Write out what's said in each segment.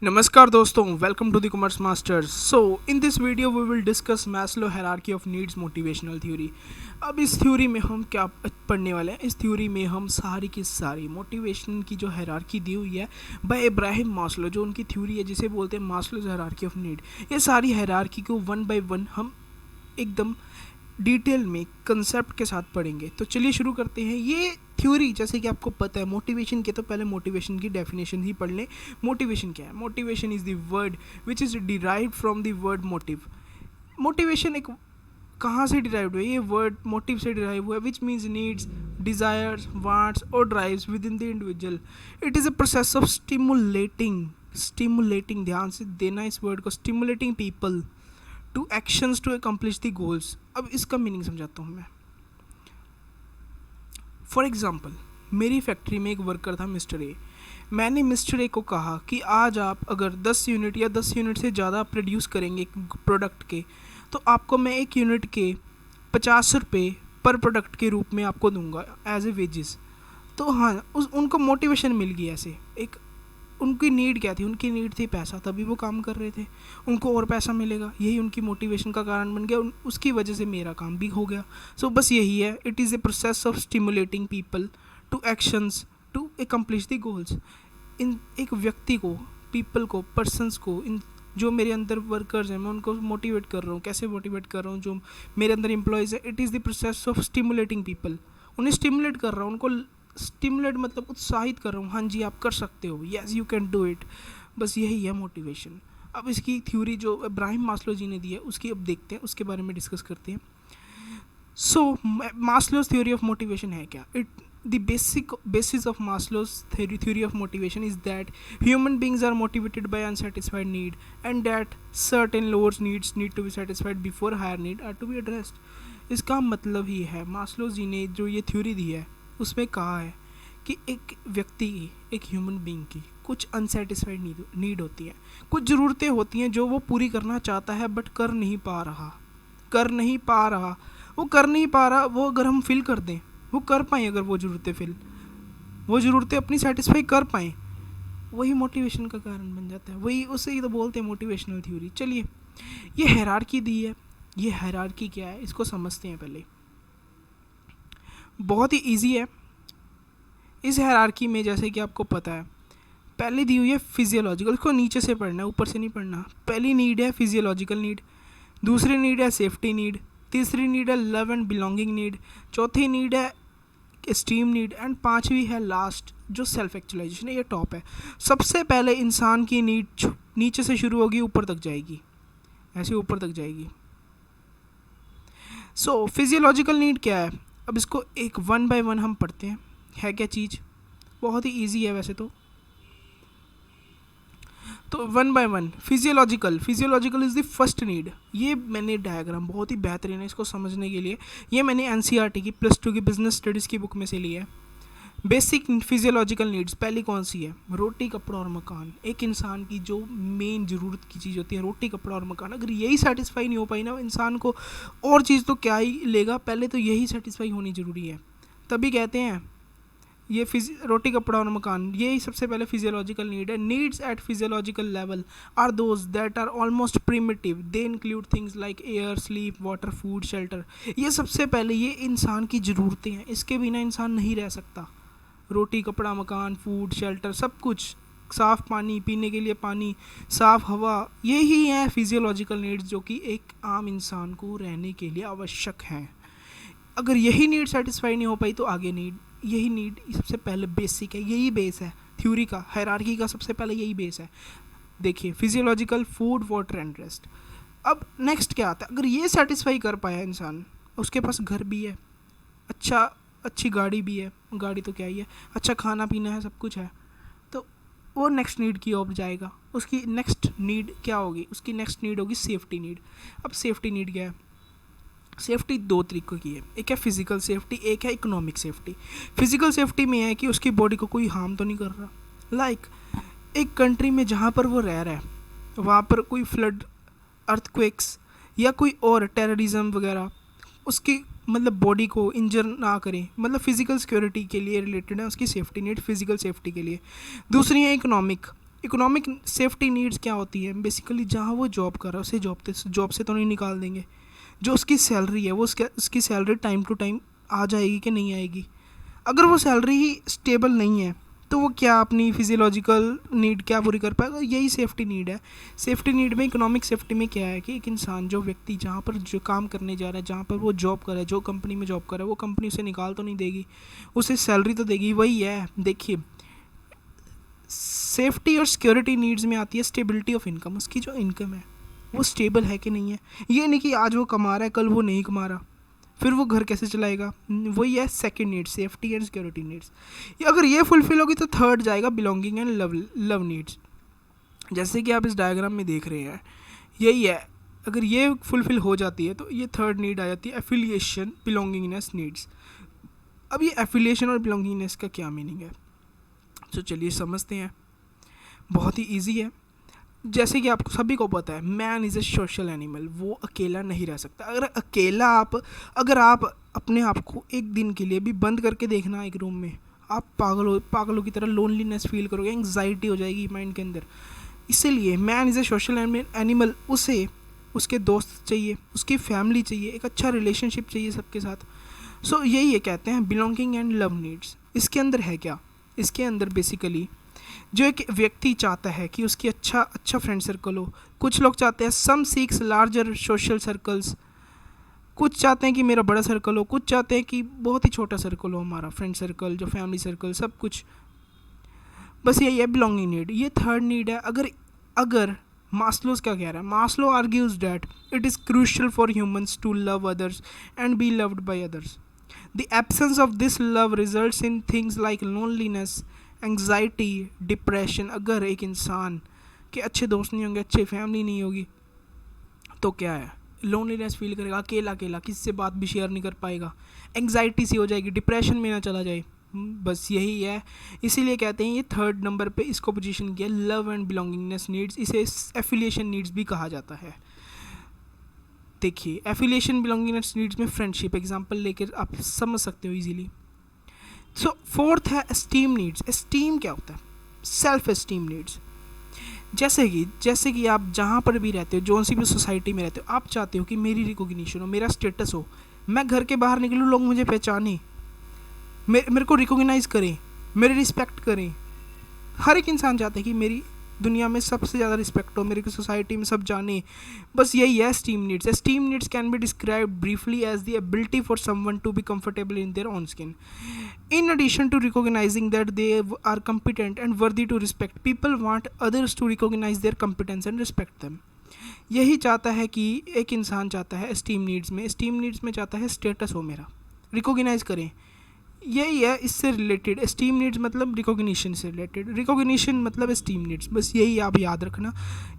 Namaskar doston, welcome to the Commerce Masters. So in this video we will discuss Maslow hierarchy of needs motivational theory. अब इस theory में हम क्या पढ़ने वाले हैं? इस थ्योरी में हम सारी की सारी मोटिवेशन की जो हायरार्की दी हुई है बाय इब्राहिम मास्लो, जो उनकी थ्योरी है जिसे बोलते हैं मास्लोज हायरार्की ऑफ नीड, ये सारी हायरार्की को वन बाय वन हम एकदम डिटेल में कंसेप्ट के साथ पढ़ेंगे। तो चलिए शुरू करते हैं। ये थ्योरी जैसे कि आपको पता है मोटिवेशन के, तो पहले मोटिवेशन की डेफिनेशन ही पढ़ लें। मोटिवेशन क्या है? Motivation is the word which is derived from the word motive. Motivation एक कहाँ से डिराइव्ड हुआ है? ये वर्ड मोटिव से डिराइव हुआ है, which means needs, desires, wants और drives within the individual. It is a process of stimulating, ध्यान से देना इस वर्ड को, stimulating people to actions to accomplish the goals. अब इसका मीनिंग समझाता हूँ मैं। फॉर एग्ज़ाम्पल, मेरी फैक्ट्री में एक वर्कर था मिस्टर ए। मैंने मिस्टर ए को कहा कि आज आप अगर 10 यूनिट या 10 यूनिट से ज़्यादा प्रोड्यूस करेंगे एक प्रोडक्ट के, तो आपको मैं एक यूनिट के 50 रुपये पर प्रोडक्ट के रूप में आपको दूंगा एज ए वेजेस। तो हाँ, उनको मोटिवेशन मिल गई। ऐसे एक उनकी नीड क्या थी? उनकी नीड थी पैसा, तभी वो काम कर रहे थे। उनको और पैसा मिलेगा, यही उनकी मोटिवेशन का कारण बन गया। उसकी वजह से मेरा काम भी हो गया। सो बस यही है, it is a process of stimulating people to actions to accomplish the goals. इन एक व्यक्ति को, पीपल को, पर्सनस को, इन जो मेरे अंदर वर्कर्स हैं, मैं उनको मोटिवेट कर रहा हूँ। कैसे मोटिवेट कर रहा हूँ? जो मेरे अंदर एम्प्लॉयज़ है, it is the process of stimulating people. उन्हें स्टिमुलेट कर रहा हूँ, उनको स्टिमुलेट मतलब उत्साहित कर रहा हूँ। हाँ जी, आप कर सकते हो, yes you can do it. बस यही है मोटिवेशन। अब इसकी थ्योरी जो इब्राहिम मास्लो जी ने दी है, उसकी अब देखते हैं, उसके बारे में डिस्कस करते हैं। सो मास्लोज थ्योरी ऑफ मोटिवेशन है क्या? It the basis of Maslow's theory of motivation is that human beings are motivated by unsatisfied need, and that certain lower needs need to be satisfied before higher need are to be addressed. इसका मतलब ही है, Maslow जी ने जो ये theory दी है उसमें कहा है कि एक व्यक्ति की, एक ह्यूमन बीइंग की कुछ अनसेटिस्फाइड नीड होती है, कुछ ज़रूरतें होती हैं जो वो पूरी करना चाहता है बट कर नहीं पा रहा। वो कर नहीं पा रहा, वो अगर हम फिल कर दें, वो कर पाएँ, अगर वो ज़रूरतें अपनी सेटिस्फाई कर पाएँ, वही मोटिवेशन का कारण बन जाता है। वही उसे ही तो बोलते हैं मोटिवेशनल थ्योरी। चलिए, ये हायरार्की दी है। ये हायरार्की क्या है इसको समझते हैं पहले। बहुत ही ईजी है। इस हायरार्की में जैसे कि आपको पता है, पहले दी हुई है फिजियोलॉजिकल, इसको नीचे से पढ़ना है, ऊपर से नहीं पढ़ना। पहली नीड है फिजियोलॉजिकल नीड, दूसरी नीड है सेफ्टी नीड, तीसरी नीड है लव एंड बिलोंगिंग नीड, चौथी नीड है स्टीम नीड, एंड पांचवी है लास्ट जो सेल्फ एक्चुअलाइजेशन है। ये टॉप है। सबसे पहले इंसान की नीड नीचे से शुरू होगी, ऊपर तक जाएगी, ऐसे ऊपर तक जाएगी। सो फिजियोलॉजिकल नीड क्या है? अब इसको एक वन बाय वन हम पढ़ते हैं। है क्या चीज़? बहुत ही ईजी है वैसे तो one by one. Physiological is the first need. ये मैंने डायग्राम बहुत ही बेहतरीन है इसको समझने के लिए। ये मैंने एनसीईआरटी की +2 की बिजनेस स्टडीज़ की बुक में से लिया है। बेसिक फिजियोलॉजिकल नीड्स पहली कौन सी है? रोटी, कपड़ा और मकान। एक इंसान की जो मेन ज़रूरत की चीज़ होती है, रोटी, कपड़ा और मकान, अगर यही सेटिस्फाई नहीं हो पाई ना इंसान को, और चीज़ तो क्या ही लेगा, पहले तो यही सेटिस्फाई होनी ज़रूरी है। तभी कहते हैं ये रोटी, कपड़ा और मकान, यही सबसे पहले फिजियोलॉजिकल नीड है। Needs at physiological level are those that are almost primitive. They include things like air, sleep, water, food, shelter. ये सबसे पहले ये इंसान की ज़रूरतें हैं, इसके बिना इंसान नहीं रह सकता। रोटी, कपड़ा, मकान, फूड, शेल्टर, सब कुछ, साफ़ पानी, पीने के लिए पानी, साफ़ हवा, यही है फिजियोलॉजिकल नीड्स जो कि एक आम इंसान को रहने के लिए आवश्यक हैं। अगर यही नीड सेटिस्फाई नहीं हो पाई तो आगे नीड, यही नीड सबसे पहले बेसिक है, यही बेस है थ्योरी का, हायरार्की का। सबसे पहले यही बेस है। देखिए, physiological, food, water and rest. अब नेक्स्ट क्या आता है? अगर ये सेटिस्फाई कर पाया इंसान, उसके पास घर भी है, अच्छी गाड़ी भी है, गाड़ी तो क्या ही है, अच्छा खाना पीना है, सब कुछ है, तो वो नेक्स्ट नीड की ओर जाएगा। उसकी नेक्स्ट नीड क्या होगी? उसकी नेक्स्ट नीड होगी सेफ्टी नीड। अब सेफ्टी नीड क्या है? सेफ्टी दो तरीक़ों की है, एक है फिज़िकल सेफ्टी, एक है इकोनॉमिक सेफ्टी। फिज़िकल सेफ्टी में है कि उसकी बॉडी को कोई हार्म तो नहीं कर रहा। लाइक एक कंट्री में जहाँ पर वो रह रहा है, वहाँ पर कोई फ्लड, अर्थक्वेक्स या कोई और टेररिज्म वगैरह उसकी मतलब बॉडी को इंजर ना करें, मतलब फ़िज़िकल सिक्योरिटी के लिए रिलेटेड है उसकी सेफ्टी नीड, फिज़िकल सेफ्टी के लिए। दूसरी है इकोनॉमिक। इकोनॉमिक सेफ्टी नीड्स क्या होती है? बेसिकली जहाँ वो जॉब कर रहा है उसे जॉब से तो नहीं निकाल देंगे। जो उसकी सैलरी है वो उसकी सैलरी टाइम टू टाइम आ जाएगी कि नहीं आएगी? अगर वो सैलरी ही स्टेबल नहीं है तो वो क्या अपनी फिजियोलॉजिकल नीड क्या पूरी कर पाएगा? यही सेफ्टी नीड है। सेफ्टी नीड में, इकोनॉमिक सेफ्टी में क्या है कि एक इंसान, जो व्यक्ति जहाँ पर जो काम करने जा रहा है, जहाँ पर वो जॉब कर रहा है, जो कंपनी में जॉब कर रहा है, वो कंपनी उसे निकाल तो नहीं देगी, उसे सैलरी तो देगी। वही है, देखिए सेफ्टी और सिक्योरिटी नीड्स में आती है स्टेबिलिटी ऑफ इनकम। उसकी जो इनकम है वो स्टेबल है कि नहीं है। ये नहीं कि आज वो कमा रहा है कल वो नहीं कमा रहा, फिर वो घर कैसे चलाएगा? वही है second need, safety and security needs. अगर ये फुलफिल होगी तो थर्ड जाएगा बिलोंगिंग एंड लव नीड्स। जैसे कि आप इस डायग्राम में देख रहे हैं, यही है। अगर ये फुलफिल हो जाती है तो ये थर्ड नीड आ जाती है, एफिलिएशन बिलोंगिंगनेस नीड्स। अब ये एफिलिएशन और बिलोंगिंगनेस का क्या मीनिंग है, तो चलिए समझते हैं। बहुत ही ईजी है। जैसे कि आपको सभी को पता है, man is a social animal. वो अकेला नहीं रह सकता। अगर आप अपने आप को एक दिन के लिए भी बंद करके देखना एक रूम में, आप पागलों की तरह लोनलीनेस फील करोगे, एंग्जाइटी हो जाएगी माइंड के अंदर। इसीलिए man is a social animal. उसे उसके दोस्त चाहिए, उसकी फैमिली चाहिए, एक अच्छा रिलेशनशिप चाहिए सबके साथ। सो यही है, कहते हैं बिलोंगिंग एंड लव नीड्स। इसके अंदर है क्या? इसके अंदर बेसिकली जो एक व्यक्ति चाहता है कि उसकी अच्छा फ्रेंड सर्कल हो। कुछ लोग चाहते हैं, सम सीक्स लार्जर सोशल सर्कल्स। कुछ चाहते हैं कि मेरा बड़ा सर्कल हो, कुछ चाहते हैं कि बहुत ही छोटा सर्कल हो हमारा, फ्रेंड सर्कल, जो फैमिली सर्कल, सब कुछ। बस यही है बिलोंगिंग नीड। ये थर्ड नीड है। अगर मास्लोस क्या कह रहा है? Maslow argues that it is crucial for humans to love others and be loved by others. The absence of this love results in things like loneliness, anxiety, depression. अगर एक इंसान के अच्छे दोस्त नहीं होंगे, अच्छी फैमिली नहीं होगी, तो क्या है? लोनलीनेस फील करेगा, अकेला किसी से बात भी शेयर नहीं कर पाएगा, एंग्जाइटी सी हो जाएगी, डिप्रेशन में ना चला जाए। बस यही है। इसीलिए कहते हैं ये थर्ड नंबर पे इसको पोजीशन किया, लव एंड बिलोंगिंगनेस नीड्स। इसे एफिलिएशन नीड्स भी कहा जाता है। देखिए एफिलिएशन बिलोंगिंगनेस नीड्स में फ्रेंडशिप एग्जांपल लेकर आप समझ सकते हो इजीली। सो फोर्थ है एस्टीम नीड्स। एस्टीम क्या होता है? Self esteem needs. जैसे कि आप जहाँ पर भी रहते हो, जो सी भी सोसाइटी में रहते हो, आप चाहते हो कि मेरी रिकॉग्निशन हो, मेरा स्टेटस हो, मैं घर के बाहर निकलूँ लोग मुझे पहचाने, मेरे को रिकॉग्नाइज करें, मेरी रिस्पेक्ट करें। हर एक इंसान चाहता है कि मेरी दुनिया में सबसे ज़्यादा रिस्पेक्ट हो, मेरी सोसाइटी में सब जाने। बस यही है esteem needs. Esteem needs can be described briefly as the ability for someone to be comfortable in their own skin. In addition to recognizing that they are competent and worthy to respect, people want others to recognize their competence and respect them. यही चाहता है कि एक इंसान चाहता है esteem needs में चाहता है स्टेटस हो, मेरा रिकॉग्नाइज करें। यही है इससे रिलेटेड। एस्टीम नीड्स मतलब रिकॉग्निशन से रिलेटेड, रिकॉग्निशन मतलब एस्टीम नीड्स। बस यही आप याद रखना।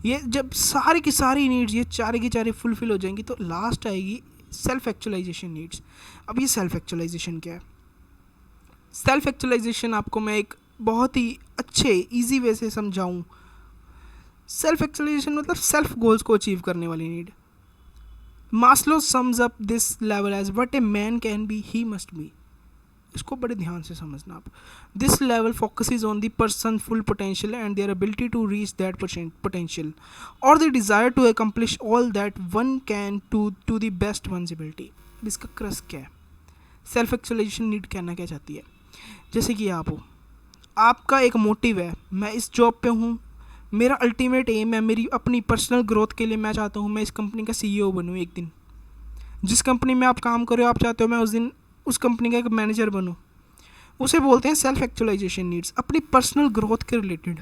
ये जब सारी की सारी नीड्स ये चारे की चारे फुलफिल हो जाएंगी तो लास्ट आएगी सेल्फ एक्चुअलाइजेशन नीड्स। अब ये सेल्फ एक्चुअलाइजेशन क्या है? सेल्फ एक्चुअलाइजेशन आपको मैं एक बहुत ही अच्छे इजी वे से समझाऊं। सेल्फ एक्चुअलाइजेशन मतलब सेल्फ गोल्स को अचीव करने वाली need. Maslow sums up this level as what a man can be he must be. इसको बड़े ध्यान से समझना आप। This level focuses on the person full potential and their ability to reach that potential और the desire to accomplish all that one can to the best one's ability. अब इसका cross क्या है? सेल्फ एक्चुअलाइजेशन नीड कहना क्या चाहती है? जैसे कि आप हो, आपका एक मोटिव है, मैं इस जॉब पे हूँ, मेरा अल्टीमेट एम है, मेरी अपनी पर्सनल ग्रोथ के लिए मैं चाहता हूँ मैं इस कंपनी का सीईओ बनूँ एक दिन। जिस कंपनी में आप काम कर रहे हो आप चाहते हो मैं उस दिन उस कंपनी का एक मैनेजर बनूँ। उसे बोलते हैं सेल्फ एक्चुअलाइजेशन नीड्स, अपनी पर्सनल ग्रोथ के रिलेटेड।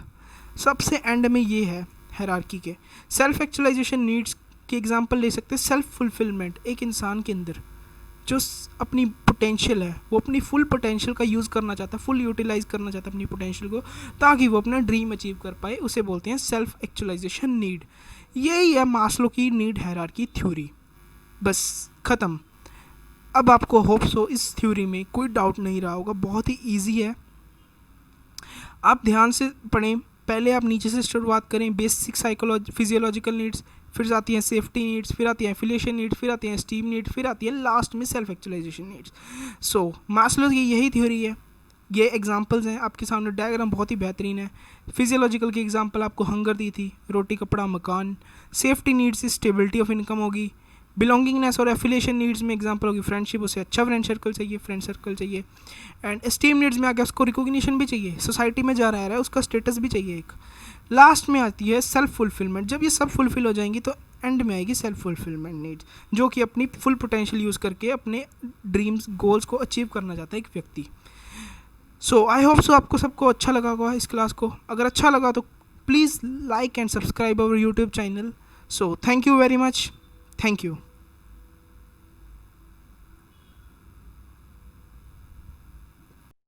सबसे एंड में ये है हायरार्की के। सेल्फ एक्चुअलाइजेशन नीड्स के एग्जांपल ले सकते हैं सेल्फ फुलफिलमेंट। एक इंसान के अंदर जो अपनी पोटेंशियल है वो अपनी फुल पोटेंशियल का यूज़ करना चाहता है, फुल यूटिलाइज करना चाहता है अपनी पोटेंशियल को, ताकि वो अपना ड्रीम अचीव कर पाए, उसे बोलते हैं सेल्फ एक्चुअलाइजेशन नीड। यही है मास्लो की नीड हायरार्की थ्योरी। बस ख़त्म। अब आपको होप्स हो इस थ्योरी में कोई डाउट नहीं रहा होगा, बहुत ही ईजी है। आप ध्यान से पढ़ें, पहले आप नीचे से शुरुआत करें, बेसिक फिजियोलॉजिकल नीड्स, फिर आती हैं सेफ्टी नीड्स, फिर आती हैं एफिलिएशन नीड्स, फिर आती हैं एस्टीम नीड्स, फिर आती है लास्ट में सेल्फ एक्चुअलाइजेशन नीड्स। सो मास्लो की यही थ्योरी है। ये एग्जांपल्स हैं आपके सामने, डायग्राम बहुत ही बेहतरीन है। फिजियोलॉजिकल की एग्जांपल आपको हंगर दी थी, रोटी कपड़ा मकान। Safety needs stability of income होगी। बिलोंगिंगनेस और एफिलिएशन नीड्स में एग्जांपल होगी फ्रेंडशिप, उसे अच्छा फ्रेंड सर्कल चाहिए। एंड एस्टीम नीड्स में आगे उसको रिकॉग्निशन भी चाहिए, सोसाइटी में जा रहा है उसका स्टेटस भी चाहिए एक। लास्ट में आती है सेल्फ फुलफिलमेंट। जब ये सब फुलफिल हो जाएंगी तो एंड में आएगी सेल्फ फुलफिलमेंट नीड्स, जो कि अपनी फुल पोटेंशियल यूज़ करके अपने ड्रीम्स गोल्स को अचीव करना चाहता है एक व्यक्ति। सो आई होप सो आपको सबको अच्छा लगा होगा इस क्लास को। अगर अच्छा लगा तो please like and subscribe our YouTube channel. So thank you very much, thank you.